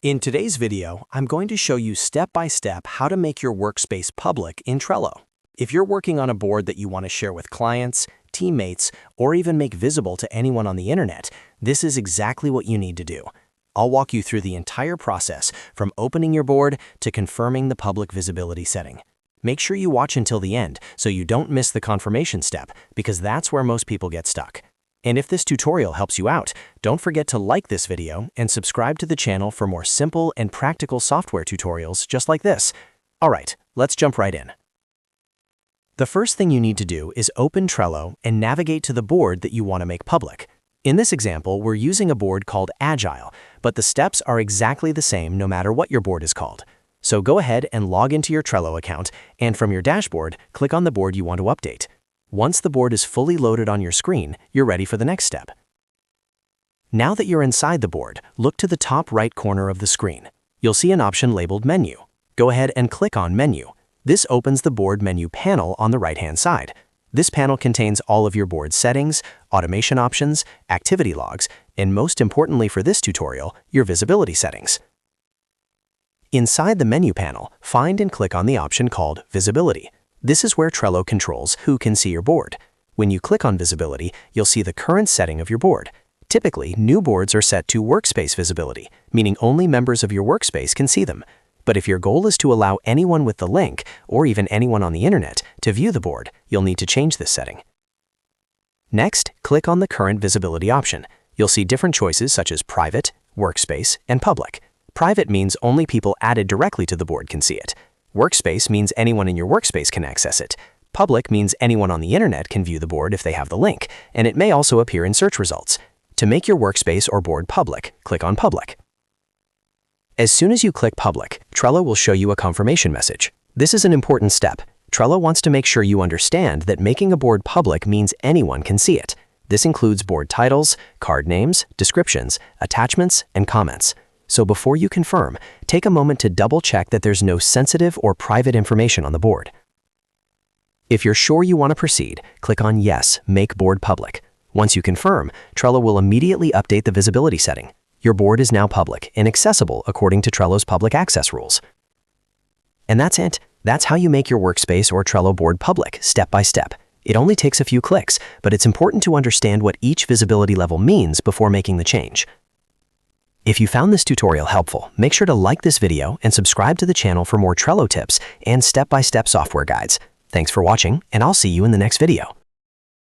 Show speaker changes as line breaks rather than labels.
In today's video, I'm going to show you step-by-step how to make your workspace public in Trello. If you're working on a board that you want to share with clients, teammates, or even make visible to anyone on the internet, this is exactly what you need to do. I'll walk you through the entire process from opening your board to confirming the public visibility setting. Make sure you watch until the end so you don't miss the confirmation step, because that's where most people get stuck. And if this tutorial helps you out, don't forget to like this video and subscribe to the channel for more simple and practical software tutorials just like this. All right, let's jump right in. The first thing you need to do is open Trello and navigate to the board that you want to make public. In this example, we're using a board called Agile, but the steps are exactly the same no matter what your board is called. So go ahead and log into your Trello account, and from your dashboard, click on the board you want to update. Once the board is fully loaded on your screen, you're ready for the next step. Now that you're inside the board, look to the top right corner of the screen. You'll see an option labeled Menu. Go ahead and click on Menu. This opens the board menu panel on the right-hand side. This panel contains all of your board settings, automation options, activity logs, and most importantly for this tutorial, your visibility settings. Inside the menu panel, find and click on the option called Visibility. This is where Trello controls who can see your board. When you click on Visibility, you'll see the current setting of your board. Typically, new boards are set to Workspace visibility, meaning only members of your workspace can see them. But if your goal is to allow anyone with the link, or even anyone on the internet, to view the board, you'll need to change this setting. Next, click on the Current Visibility option. You'll see different choices such as Private, Workspace, and Public. Private means only people added directly to the board can see it. Workspace means anyone in your workspace can access it. Public means anyone on the internet can view the board if they have the link, and it may also appear in search results. To make your workspace or board public, click on Public. As soon as you click Public, Trello will show you a confirmation message. This is an important step. Trello wants to make sure you understand that making a board public means anyone can see it. This includes board titles, card names, descriptions, attachments, and comments. So before you confirm, take a moment to double-check that there's no sensitive or private information on the board. If you're sure you want to proceed, click on Yes, Make Board Public. Once you confirm, Trello will immediately update the visibility setting. Your board is now public and accessible according to Trello's public access rules. And that's it. That's how you make your workspace or Trello board public, step by step. It only takes a few clicks, but it's important to understand what each visibility level means before making the change. If you found this tutorial helpful, make sure to like this video and subscribe to the channel for more Trello tips and step-by-step software guides. Thanks for watching, and I'll see you in the next video.